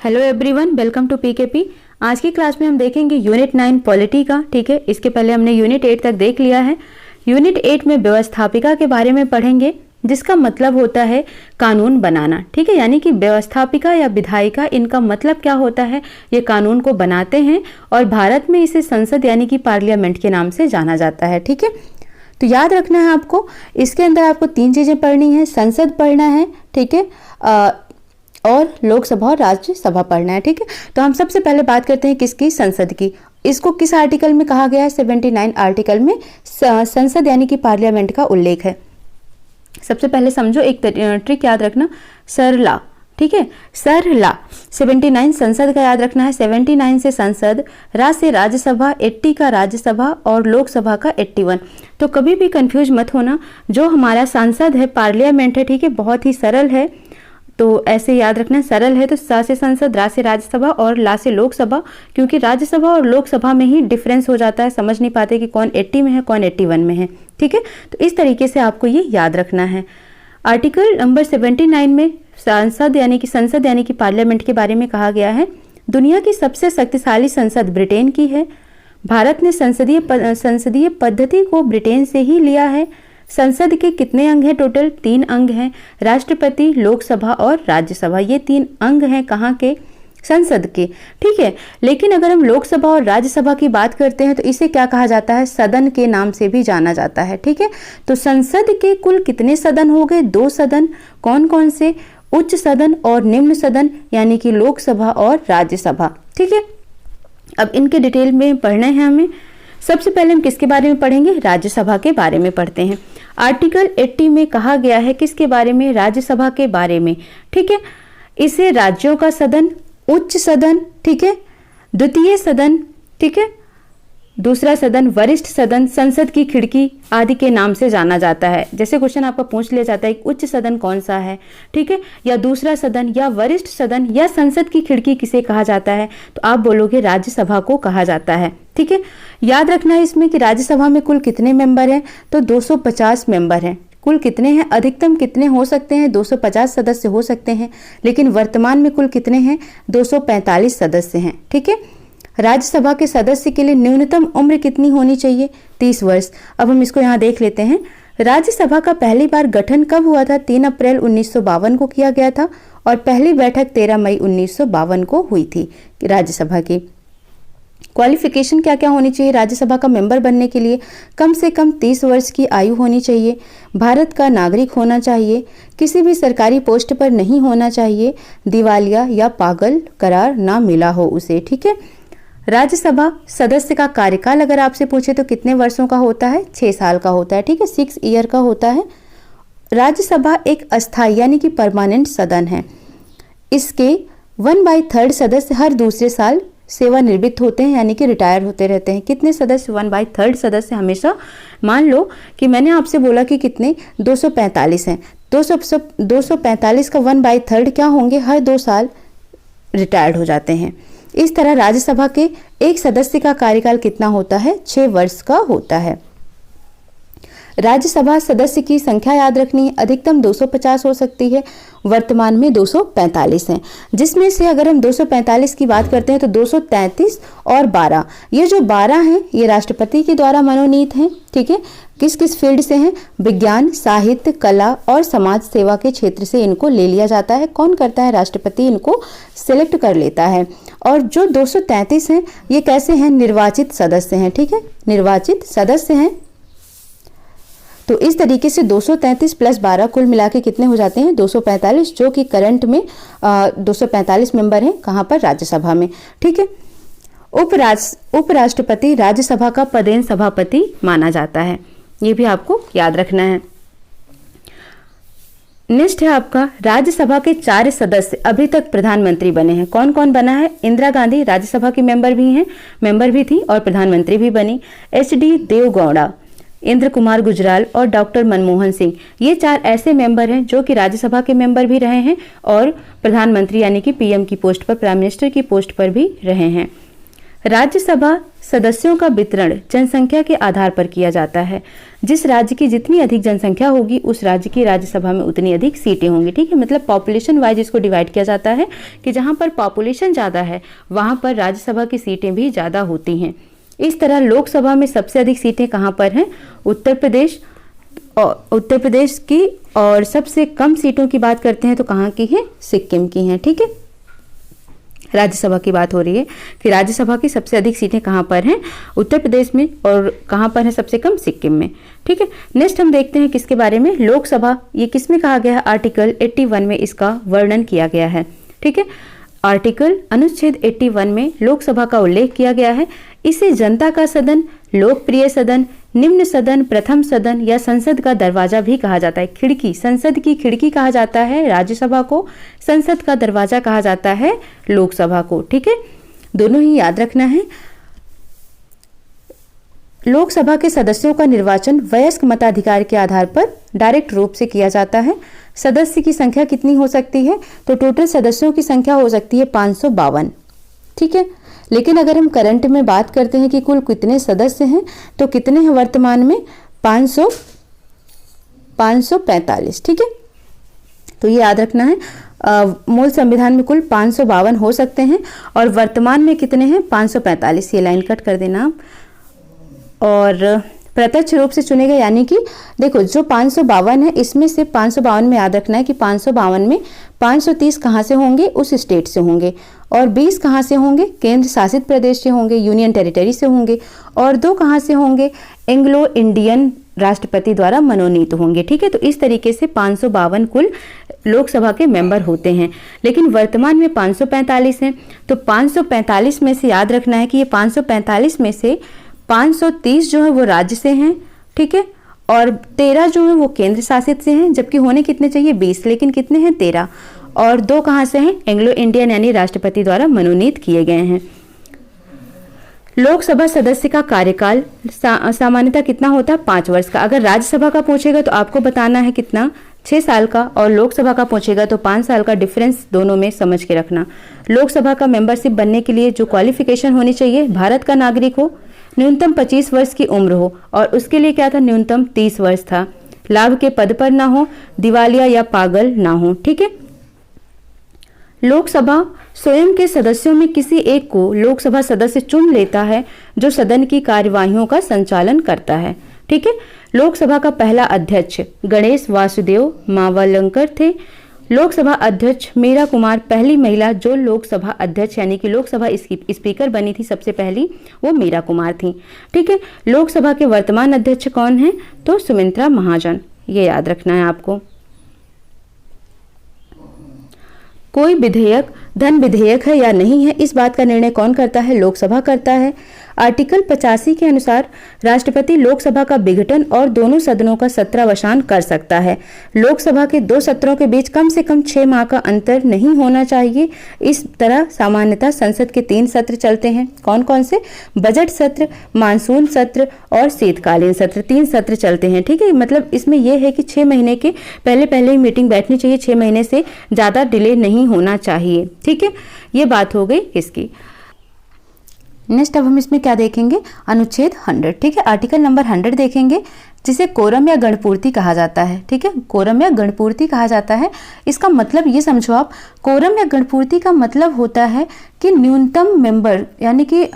Hello everyone, welcome to PKP. आज की class में हम देखेंगे यूनिट 9 पॉलिटी का। ठीक है, इसके पहले हमने यूनिट 8 तक देख लिया है। यूनिट 8 में व्यवस्थापिका के बारे में पढ़ेंगे, जिसका मतलब होता है कानून बनाना। ठीक है, यानी कि व्यवस्थापिका या विधायिका, इनका मतलब क्या होता है, ये कानून को बनाते हैं और भारत में इसे संसद यानी कि पार्लियामेंट के नाम से जाना जाता है। ठीक है, तो याद रखना है आपको, इसके अंदर आपको 3 चीजें पढ़नी है। संसद पढ़ना है, ठीक है, और लोकसभा और राज्यसभा पढ़ना है। ठीक है, तो हम सबसे पहले बात करते हैं किसकी, संसद की। इसको किस आर्टिकल में कहा गया है, 79 आर्टिकल में संसद यानी कि पार्लियामेंट का उल्लेख है। सबसे पहले समझो, एक ट्रिक याद रखना, सरला। ठीक है, सरला 79 संसद का याद रखना है। 79 से संसद, राज से राज्यसभा, 80 का राज्यसभा और लोकसभा का 81। तो कभी भी कंफ्यूज मत होना, जो हमारा सांसद है, पार्लियामेंट है, ठीक है, बहुत ही सरल है, तो ऐसे याद रखना, सरल है। तो सा से संसद, रा से राज्यसभा और ला से लोकसभा, क्योंकि राज्यसभा और लोकसभा में ही डिफरेंस हो जाता है, समझ नहीं पाते कि कौन 80 में है कौन 81 में है। ठीक है, तो इस तरीके से आपको ये याद रखना है। आर्टिकल नंबर 79 में संसद यानी कि पार्लियामेंट के बारे में कहा गया है। दुनिया की सबसे शक्तिशाली संसद ब्रिटेन की है। भारत ने संसदीय पद्धति को ब्रिटेन से ही लिया है। संसद के कितने अंग हैं, टोटल 3 अंग हैं, राष्ट्रपति, लोकसभा और राज्यसभा। ये 3 अंग हैं कहाँ के, संसद के। ठीक है, लेकिन अगर हम लोकसभा और राज्यसभा की बात करते हैं तो इसे क्या कहा जाता है, सदन के नाम से भी जाना जाता है। ठीक है, तो संसद के कुल कितने सदन हो गए, 2 सदन। कौन कौन से, उच्च सदन और निम्न सदन, यानी कि लोकसभा और राज्यसभा। ठीक है, अब इनके डिटेल में पढ़ना है हमें। सबसे पहले हम किसके बारे में पढ़ेंगे, राज्यसभा के बारे में पढ़ते हैं। आर्टिकल 80 में कहा गया है किसके बारे में, राज्यसभा के बारे में। ठीक है, इसे राज्यों का सदन, उच्च सदन, ठीक है, द्वितीय सदन, ठीक है, दूसरा सदन, वरिष्ठ सदन, संसद की खिड़की आदि के नाम से जाना जाता है। जैसे क्वेश्चन आपका पूछ लिया जाता है उच्च सदन कौन सा है, ठीक है, या दूसरा सदन या वरिष्ठ सदन या संसद की खिड़की किसे कहा जाता है, तो आप बोलोगे राज्यसभा को कहा जाता है। ठीक है, याद रखना है इसमें कि राज्यसभा में कुल कितने मेंबर हैं, तो 250 मेंबर हैं। कुल कितने हैं, अधिकतम कितने हो सकते हैं, 250 सदस्य हो सकते हैं, लेकिन वर्तमान में कुल कितने हैं, 245 सदस्य हैं। ठीक है, राज्यसभा के सदस्य के लिए न्यूनतम उम्र कितनी होनी चाहिए, 30 वर्ष। अब हम इसको यहाँ देख लेते हैं। राज्यसभा का पहली बार गठन कब हुआ था, 3 अप्रैल 1952 को किया गया था और पहली बैठक 13 मई 1952 को हुई थी राज्यसभा की। क्वालिफिकेशन क्या क्या होनी चाहिए राज्यसभा का मेंबर बनने के लिए, कम से कम 30 वर्ष की आयु होनी चाहिए, भारत का नागरिक होना चाहिए, किसी भी सरकारी पोस्ट पर नहीं होना चाहिए, दिवालिया या पागल करार ना मिला हो उसे। ठीक है, राज्यसभा सदस्य का कार्यकाल अगर आपसे पूछे तो कितने वर्षों का होता है, 6 साल का होता है। ठीक है, 6 ईयर का होता है। राज्यसभा एक अस्थायी यानी कि परमानेंट सदन है। इसके 1/3 सदस्य हर दूसरे साल सेवानिवृत्त होते हैं, यानी कि रिटायर होते रहते हैं। कितने सदस्य, 1/3 सदस्य हमेशा। मान लो कि मैंने आपसे बोला कि कितने, 245 हैं, 245 का 1/3 क्या होंगे, हर 2 साल रिटायर्ड हो जाते हैं। इस तरह राज्यसभा के एक सदस्य का कार्यकाल कितना होता है, 6 वर्ष का होता है। राज्यसभा सदस्य की संख्या याद रखनी है, अधिकतम 250 हो सकती है, वर्तमान में 245 हैं। जिसमें से अगर हम 245 की बात करते हैं तो 233 और 12, ये जो 12 हैं ये राष्ट्रपति के द्वारा मनोनीत हैं। ठीक है, किस किस फील्ड से हैं, विज्ञान, साहित्य, कला और समाज सेवा के क्षेत्र से इनको ले लिया जाता है। कौन करता है, राष्ट्रपति इनको सिलेक्ट कर लेता है। और जो 233 हैं ये कैसे हैं, निर्वाचित सदस्य हैं। ठीक है, निर्वाचित सदस्य हैं। तो इस तरीके से 233 प्लस 12 कुल मिला के कितने हो जाते हैं, 245, जो कि करंट में 245 मेंबर हैं, कहाँ पर, राज्यसभा में। ठीक है, उपराष्ट्रपति राज्यसभा का पदेन सभापति माना जाता है, ये भी आपको याद रखना है। नेक्स्ट है आपका, राज्यसभा के 4 सदस्य अभी तक प्रधानमंत्री बने हैं। कौन कौन बना है, इंदिरा गांधी राज्यसभा की मेंबर भी थी और प्रधानमंत्री भी बनी। HD देवगौड़ा, इंद्र कुमार गुजराल और डॉक्टर मनमोहन सिंह, ये 4 ऐसे मेंबर हैं जो कि राज्यसभा के मेंबर भी रहे हैं और प्रधानमंत्री यानी कि PM की पोस्ट पर, प्राइम मिनिस्टर की पोस्ट पर भी रहे हैं। राज्यसभा सदस्यों का वितरण जनसंख्या के आधार पर किया जाता है। जिस राज्य की जितनी अधिक जनसंख्या होगी उस राज्य की राज्यसभा में उतनी अधिक सीटें होंगी। ठीक है, मतलब पॉपुलेशन वाइज इसको डिवाइड किया जाता है कि जहां पर पॉपुलेशन ज़्यादा है वहां पर राज्यसभा की सीटें भी ज़्यादा होती हैं। इस तरह लोकसभा में सबसे अधिक सीटें कहां पर हैं? उत्तर प्रदेश की, और सबसे कम सीटों की बात करते हैं तो कहाँ की है? सिक्किम की हैं। ठीक है, राज्यसभा की बात हो रही है कि राज्यसभा की सबसे अधिक सीटें कहाँ पर हैं? उत्तर प्रदेश में, और कहाँ पर है सबसे कम? सिक्किम में। ठीक है, नेक्स्ट हम देखते हैं किसके बारे में, लोकसभा। ये किसमें कहा गया है? आर्टिकल 81 में इसका वर्णन किया गया है। ठीक है, आर्टिकल अनुच्छेद 81 में लोकसभा का उल्लेख किया गया है। इसे जनता का सदन, लोकप्रिय सदन, निम्न सदन, प्रथम सदन या संसद का दरवाजा भी कहा जाता है। खिड़की, संसद की खिड़की कहा जाता है राज्यसभा को, संसद का दरवाजा कहा जाता है लोकसभा को। ठीक है, दोनों ही याद रखना है। लोकसभा के सदस्यों का निर्वाचन वयस्क मताधिकार के आधार पर डायरेक्ट रूप से किया जाता है। सदस्य की संख्या कितनी हो सकती है? तो टोटल सदस्यों की संख्या हो सकती है 552। ठीक है, लेकिन अगर हम करंट में बात करते हैं कि कुल कितने सदस्य हैं तो कितने हैं वर्तमान में? 545। ठीक है, तो ये याद रखना है। मूल संविधान में कुल 552 हो सकते हैं और वर्तमान में कितने हैं? 545। ये लाइन कट कर देना। और प्रत्यक्ष रूप से चुने गए, यानी कि देखो जो 552 है इसमें से 552 में याद रखना है कि 552 में 530 कहाँ से होंगे? उस स्टेट से होंगे, और 20 कहाँ से होंगे? केंद्र शासित प्रदेश से होंगे, यूनियन टेरिटरी से होंगे, और 2 कहाँ से होंगे? एंग्लो इंडियन राष्ट्रपति द्वारा मनोनीत होंगे। ठीक है, तो इस तरीके से 552 कुल लोकसभा के मेंबर होते हैं, लेकिन वर्तमान में 545 हैं। तो 545 में से याद रखना है कि ये 545 में से 530 जो है वो राज्य से हैं। ठीक है, और 13 जो है वो केंद्र शासित से हैं, जबकि होने कितने चाहिए? 20, लेकिन कितने हैं? 13। और 2 कहाँ से हैं? एंग्लो इंडियन यानी राष्ट्रपति द्वारा मनोनीत किए गए हैं। लोकसभा सदस्य का कार्यकाल सामान्यतः कितना होता है? 5 वर्ष का। अगर राज्यसभा का पूछेगा तो आपको बताना है कितना? 6 साल का, और लोकसभा का पूछेगा तो 5 साल का। डिफरेंस दोनों में समझ के रखना। लोकसभा का मेंबरशिप बनने के लिए जो क्वालिफिकेशन होनी चाहिए, भारत का नागरिक हो, न्यूनतम 25 वर्ष की उम्र हो, और उसके लिए क्या था? न्यूनतम 30 वर्ष था। लाभ के पद पर ना हो, दिवालिया या पागल ना हो। ठीक है, लोकसभा स्वयं के सदस्यों में किसी एक को लोकसभा सदस्य चुन लेता है जो सदन की कार्यवाहियों का संचालन करता है। ठीक है, लोकसभा का पहला अध्यक्ष गणेश वासुदेव मावलंकर थे। लोकसभा अध्यक्ष मीरा कुमार पहली महिला जो लोकसभा अध्यक्ष यानी कि लोकसभा स्पीकर बनी थी सबसे पहली, वो मीरा कुमार थी। ठीक है, लोकसभा के वर्तमान अध्यक्ष कौन है? तो सुमित्रा महाजन। ये याद रखना है आपको। कोई विधेयक धन विधेयक है या नहीं है, इस बात का निर्णय कौन करता है? लोकसभा करता है। आर्टिकल 85 के अनुसार राष्ट्रपति लोकसभा का विघटन और दोनों सदनों का सत्रावसान कर सकता है। लोकसभा के 2 सत्रों के बीच कम से कम 6 माह का अंतर नहीं होना चाहिए। इस तरह सामान्यतः संसद के 3 सत्र चलते हैं। कौन कौन से? बजट सत्र, मानसून सत्र और शीतकालीन सत्र। 3 सत्र चलते हैं। ठीक है, मतलब इसमें यह है कि 6 महीने के पहले ही मीटिंग बैठनी चाहिए, 6 महीने से ज़्यादा डिले नहीं होना चाहिए। ठीक है, ये बात हो गई किसकी। नेक्स्ट अब हम इसमें क्या देखेंगे? अनुच्छेद 100। ठीक है, आर्टिकल नंबर 100 देखेंगे, जिसे कोरम या गणपूर्ति कहा जाता है। ठीक है, कोरम या गणपूर्ति कहा जाता है। इसका मतलब ये समझो आप, कोरम या गणपूर्ति का मतलब होता है कि न्यूनतम मेंबर यानी कि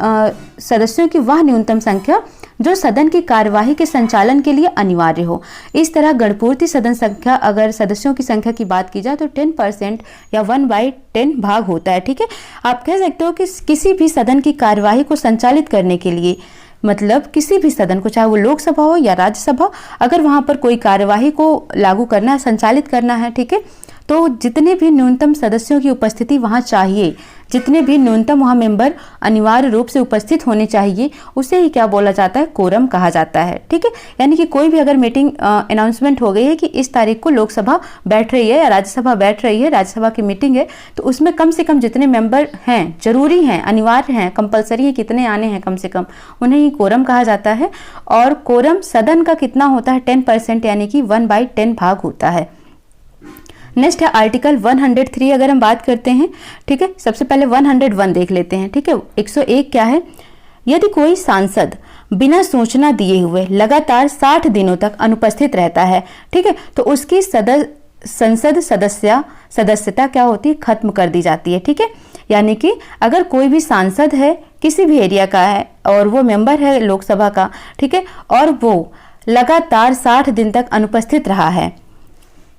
सदस्यों की वह न्यूनतम संख्या जो सदन की कार्यवाही के संचालन के लिए अनिवार्य हो। इस तरह गणपूर्ति सदन संख्या, अगर सदस्यों की संख्या की बात की जाए तो 10% या 1/10 भाग होता है। ठीक है, आप कह सकते हो कि किसी भी सदन की कार्यवाही को संचालित करने के लिए, मतलब किसी भी सदन को, चाहे वो लोकसभा हो या राज्यसभा, अगर वहां पर कोई कार्यवाही को लागू करना है, संचालित करना है, ठीक है, तो जितने भी न्यूनतम सदस्यों की उपस्थिति वहां चाहिए, जितने भी न्यूनतम वहां मेंबर अनिवार्य रूप से उपस्थित होने चाहिए, उसे ही क्या बोला जाता है? कोरम कहा जाता है। ठीक है, यानी कि कोई भी अगर मीटिंग अनाउंसमेंट हो गई है कि इस तारीख को लोकसभा बैठ रही है या राज्यसभा बैठ रही है, राज्यसभा की मीटिंग है, तो उसमें कम से कम जितने मेंबर हैं, जरूरी हैं, अनिवार्य हैं, कंपलसरी है, कितने आने हैं कम से कम, उन्हें ही कोरम कहा जाता है। और कोरम सदन का कितना होता है? 10%, यानी कि 1/10 भाग होता है। नेक्स्ट है आर्टिकल 103 अगर हम बात करते हैं, ठीक है। सबसे पहले 101 देख लेते हैं, ठीक है। 101 क्या है? यदि कोई सांसद बिना सूचना दिए हुए लगातार 60 दिनों तक अनुपस्थित रहता है, ठीक है, तो उसकी संसद सदस्यता क्या होती है? खत्म कर दी जाती है, ठीक है। यानी कि अगर कोई भी सांसद है, किसी भी एरिया का है और वो मेंबर है लोकसभा का, ठीक है, और वो लगातार 60 दिन तक अनुपस्थित रहा है,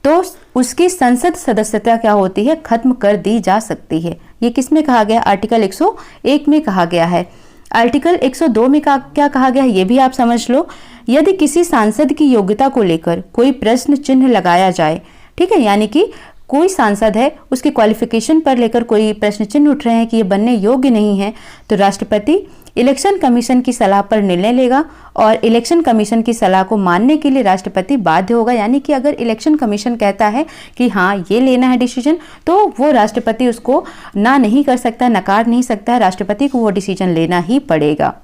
तो उसकी संसद सदस्यता क्या होती है? खत्म कर दी जा सकती है। ये किस में कहा गया? आर्टिकल 101 में कहा गया है। आर्टिकल 102 में क्या कहा गया है ये भी आप समझ लो। यदि किसी सांसद की योग्यता को लेकर कोई प्रश्न चिन्ह लगाया जाए, ठीक है, यानी कि कोई सांसद है, उसकी क्वालिफिकेशन पर लेकर कोई प्रश्न चिन्ह उठ रहे हैं कि ये बनने योग्य नहीं है, तो राष्ट्रपति इलेक्शन कमीशन की सलाह पर निर्णय लेगा और इलेक्शन कमीशन की सलाह को मानने के लिए राष्ट्रपति बाध्य होगा। यानी कि अगर इलेक्शन कमीशन कहता है कि हाँ ये लेना है डिसीजन, तो वो राष्ट्रपति उसको ना नहीं कर सकता, नकार नहीं सकता है, राष्ट्रपति को वो डिसीजन लेना ही पड़ेगा।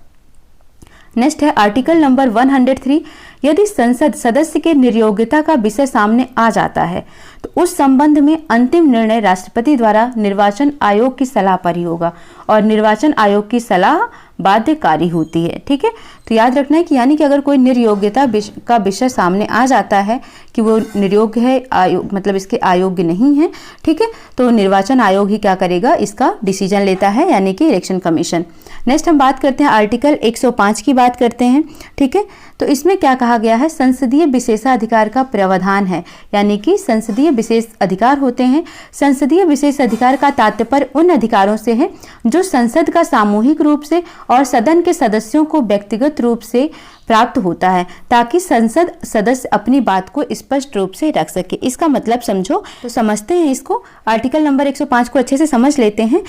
नेक्स्ट है आर्टिकल नंबर 103। यदि संसद सदस्य के निर्योग्यता का विषय सामने आ जाता है तो उस संबंध में अंतिम निर्णय राष्ट्रपति द्वारा निर्वाचन आयोग की सलाह पर ही होगा और निर्वाचन आयोग की सलाह बाध्यकारी होती है, ठीक है। तो याद रखना है कि यानी कि अगर कोई निर्योग्यता का विषय सामने आ जाता है कि वो निर्योग्य है, आयोग मतलब इसके अयोग्य नहीं है, ठीक है, तो निर्वाचन आयोग ही क्या करेगा? इसका डिसीजन लेता है, यानी कि इलेक्शन कमीशन। नेक्स्ट हम बात करते हैं आर्टिकल 105 की बात करते हैं, ठीक है। तो इसमें क्या कहा गया है? संसदीय विशेषाधिकार का प्रावधान है, यानी कि संसदीय विशेष अधिकार होते हैं। संसदीय विशेष अधिकार का तात्पर्य उन अधिकारों से है जो संसद का सामूहिक रूप से और सदन के सदस्यों को व्यक्तिगत रूप से प्राप्त होता है, ताकि संसद सदस्य अपनी बात को स्पष्ट रूप से रख सके। इसका मतलब समझो तो समझते हैं इसको। आर्टिकल नंबर 105 को अच्छे से समझ लेते हैं।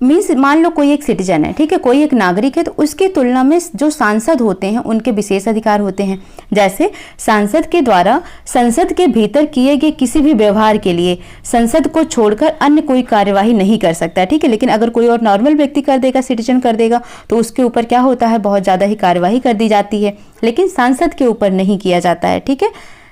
मीन्स मान लो कोई एक सिटीजन है, ठीक है, कोई एक नागरिक है, तो उसकी तुलना में जो सांसद होते हैं उनके विशेष अधिकार होते हैं। जैसे सांसद के द्वारा संसद के भीतर किए गए किसी भी व्यवहार के लिए संसद को छोड़कर अन्य कोई कार्यवाही नहीं कर सकता, ठीक है। लेकिन अगर कोई और नॉर्मल व्यक्ति कर देगा, सिटीजन कर देगा, तो उसके ऊपर क्या होता है? बहुत ज्यादा ही कार्यवाही कर दी जाती है, लेकिन सांसद के ऊपर नहीं किया जाता है, ठीक है।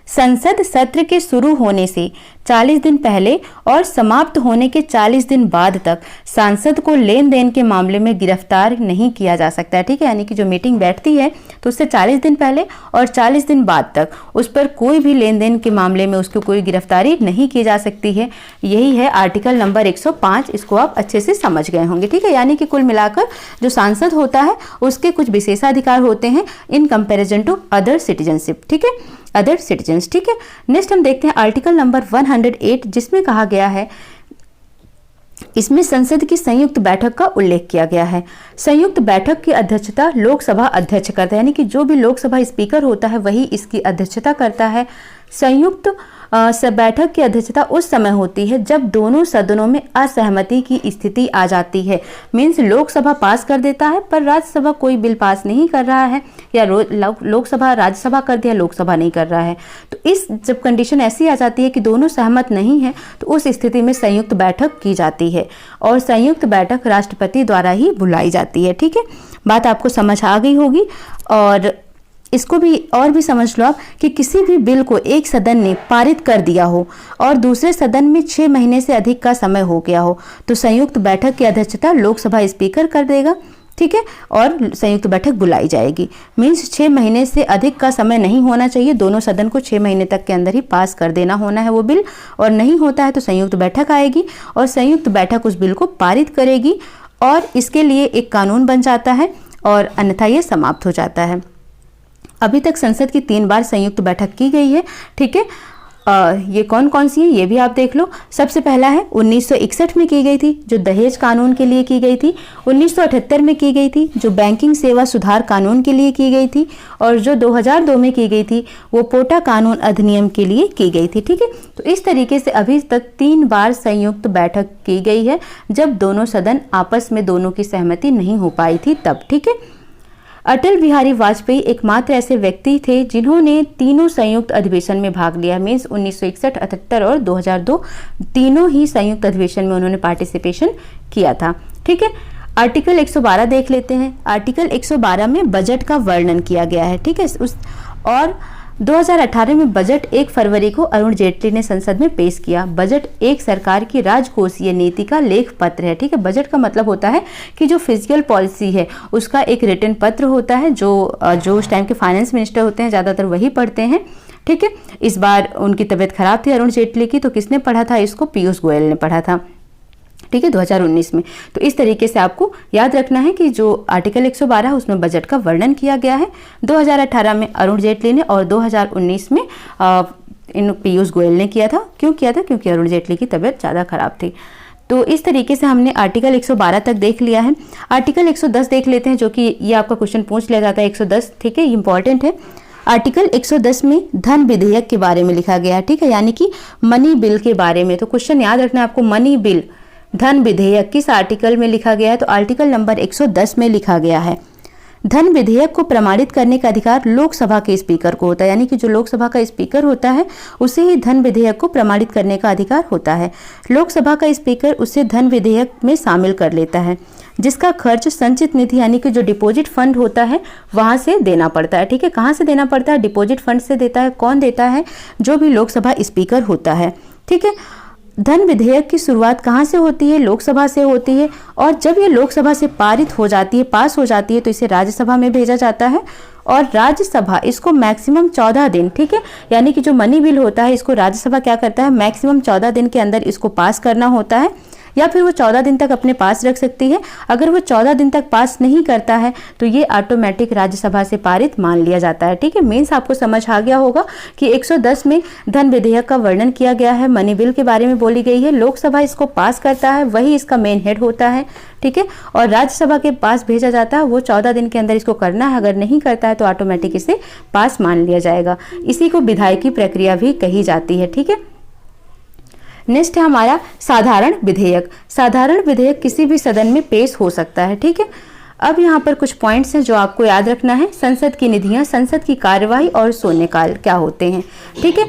संसद सत्र के शुरू होने से 40 दिन पहले और समाप्त होने के 40 दिन बाद तक सांसद को लेन देन के मामले में गिरफ्तार नहीं किया जा सकता है, ठीक है। यानी कि जो मीटिंग बैठती है तो उससे 40 दिन पहले और 40 दिन बाद तक उस पर कोई भी लेन देन के मामले में उसको कोई गिरफ्तारी नहीं की जा सकती है। यही है आर्टिकल नंबर 105। इसको आप अच्छे से समझ गए होंगे, ठीक है। यानी कि कुल मिलाकर जो सांसद होता है उसके कुछ विशेषाधिकार होते हैं in comparison to other citizenship, ठीक है, अदर सिटीजन्स, ठीक है। नेक्स्ट हम देखते हैं आर्टिकल नंबर 108, जिसमें कहा गया है, इसमें संसद की संयुक्त बैठक का उल्लेख किया गया है। संयुक्त बैठक की अध्यक्षता लोकसभा अध्यक्ष करता है, यानी कि जो भी लोकसभा स्पीकर होता है वही इसकी अध्यक्षता करता है। संयुक्त बैठक की अध्यक्षता उस समय होती है जब दोनों सदनों में असहमति की स्थिति आ जाती है। मीन्स लोकसभा पास कर देता है पर राज्यसभा कोई बिल पास नहीं कर रहा है, या लोकसभा राज्यसभा कर दिया, लोकसभा नहीं कर रहा है। तो इस जब कंडीशन ऐसी आ जाती है कि दोनों सहमत नहीं है, तो उस स्थिति में संयुक्त बैठक की जाती है और संयुक्त बैठक राष्ट्रपति द्वारा ही बुलाई जाती है, ठीक है। बात आपको समझ आ गई होगी। और इसको भी और भी समझ लो आप कि किसी भी बिल को एक सदन ने पारित कर दिया हो और दूसरे सदन में 6 महीने से अधिक का समय हो गया हो, तो संयुक्त बैठक की अध्यक्षता लोकसभा स्पीकर कर देगा, ठीक है, और संयुक्त बैठक बुलाई जाएगी। मीन्स 6 महीने से अधिक का समय नहीं होना चाहिए, दोनों सदन को 6 महीने तक के अंदर ही पास कर देना होना है वो बिल, और नहीं होता है तो संयुक्त बैठक आएगी और संयुक्त बैठक उस बिल को पारित करेगी और इसके लिए एक कानून बन जाता है और अन्यथा ये समाप्त हो जाता है। अभी तक संसद की 3 बार संयुक्त बैठक की गई है, ठीक है। ये कौन कौन सी है ये भी आप देख लो। सबसे पहला है 1961 में की गई थी, जो दहेज कानून के लिए की गई थी। 1978 में की गई थी, जो बैंकिंग सेवा सुधार कानून के लिए की गई थी। और जो 2002 में की गई थी वो पोटा कानून अधिनियम के लिए की गई थी, ठीक है। तो इस तरीके से अभी तक 3 बार संयुक्त बैठक की गई है, जब दोनों सदन आपस में दोनों की सहमति नहीं हो पाई थी तब, ठीक है। अटल बिहारी वाजपेयी एकमात्र ऐसे व्यक्ति थे जिन्होंने तीनों संयुक्त अधिवेशन में भाग लिया। मीन्स 1961, 78 और 2002 तीनों ही संयुक्त अधिवेशन में उन्होंने पार्टिसिपेशन किया था, ठीक है। आर्टिकल 112 देख लेते हैं। आर्टिकल 112 में बजट का वर्णन किया गया है, ठीक है। और 2018 में बजट 1 फरवरी को अरुण जेटली ने संसद में पेश किया। बजट एक सरकार की राजकोषीय नीति का लेख पत्र है। ठीक है, बजट का मतलब होता है कि जो फिजिकल पॉलिसी है उसका एक रिटन पत्र होता है, जो उस टाइम के फाइनेंस मिनिस्टर होते हैं ज़्यादातर वही पढ़ते हैं। ठीक है, इस बार उनकी तबीयत खराब थी अरुण जेटली की, तो किसने पढ़ा था इसको? पीयूष गोयल ने पढ़ा था। ठीक है, 2019 में। तो इस तरीके से आपको याद रखना है कि जो आर्टिकल 112 है उसमें बजट का वर्णन किया गया है। 2018 में अरुण जेटली ने और 2019 में इन पीयूष गोयल ने किया था। क्यों किया था? क्योंकि अरुण जेटली की तबीयत ज़्यादा खराब थी। तो इस तरीके से हमने आर्टिकल 112 तक देख लिया है। आर्टिकल 110 देख लेते हैं, जो कि ये आपका क्वेश्चन पूछ लिया जाता है 110। ठीक है, इंपॉर्टेंट है। आर्टिकल 110 में धन विधेयक के बारे में लिखा गया है। ठीक है, यानी कि मनी बिल के बारे में। तो क्वेश्चन याद रखना है आपको, मनी बिल धन विधेयक किस आर्टिकल में लिखा गया है? तो आर्टिकल नंबर 110 में लिखा गया है। धन विधेयक को प्रमाणित करने का अधिकार लोकसभा के स्पीकर को होता है, यानी कि जो लोकसभा का स्पीकर होता है उसे ही धन विधेयक को प्रमाणित करने का अधिकार होता है। लोकसभा का स्पीकर उसे धन विधेयक में शामिल कर लेता है, जिसका खर्च संचित निधि यानी कि जो डिपॉजिट फंड होता है वहां से देना पड़ता है। ठीक है, कहाँ से देना पड़ता है? डिपॉजिट फंड से देता है। कौन देता है? जो भी लोकसभा स्पीकर होता है। ठीक है, धन विधेयक की शुरुआत कहाँ से होती है? लोकसभा से होती है। और जब ये लोकसभा से पारित हो जाती है, पास हो जाती है, तो इसे राज्यसभा में भेजा जाता है और राज्यसभा इसको मैक्सिमम 14 दिन, ठीक है, यानी कि जो मनी बिल होता है इसको राज्यसभा क्या करता है? मैक्सिमम 14 दिन के अंदर इसको पास करना होता है, या फिर वो 14 दिन तक अपने पास रख सकती है। अगर वो 14 दिन तक पास नहीं करता है तो ये ऑटोमेटिक राज्यसभा से पारित मान लिया जाता है। ठीक है, मीन्स आपको समझ आ गया होगा कि 110 में धन विधेयक का वर्णन किया गया है, मनी बिल के बारे में बोली गई है। लोकसभा इसको पास करता है, वही इसका मेन हेड होता है। ठीक है, और राज्यसभा के पास भेजा जाता है, वो 14 दिन के अंदर इसको करना है। अगर नहीं करता है तो ऑटोमेटिक इसे पास मान लिया जाएगा। इसी को विधायकी प्रक्रिया भी कही जाती है। ठीक है, नेक्स्ट है हमारा साधारण विधेयक। साधारण विधेयक किसी भी सदन में पेश हो सकता है। ठीक है, अब यहाँ पर कुछ पॉइंट्स हैं जो आपको याद रखना है। संसद की निधियाँ, संसद की कार्यवाही और शून्यकाल क्या होते हैं। ठीक है,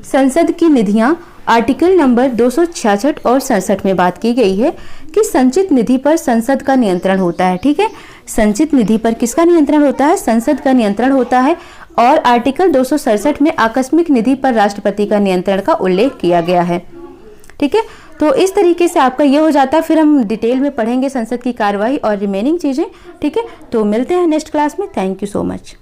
संसद की निधियाँ आर्टिकल नंबर 266 और 67 में बात की गई है कि संचित निधि पर संसद का नियंत्रण होता है। ठीक है, संचित निधि पर किसका नियंत्रण होता है? संसद का नियंत्रण होता है। और आर्टिकल 267 में आकस्मिक निधि पर राष्ट्रपति का नियंत्रण का उल्लेख किया गया है। ठीक है, तो इस तरीके से आपका ये हो जाता है। फिर हम डिटेल में पढ़ेंगे संसद की कार्यवाही और रिमेनिंग चीजें। ठीक है, तो मिलते हैं नेक्स्ट क्लास में। Thank you so much.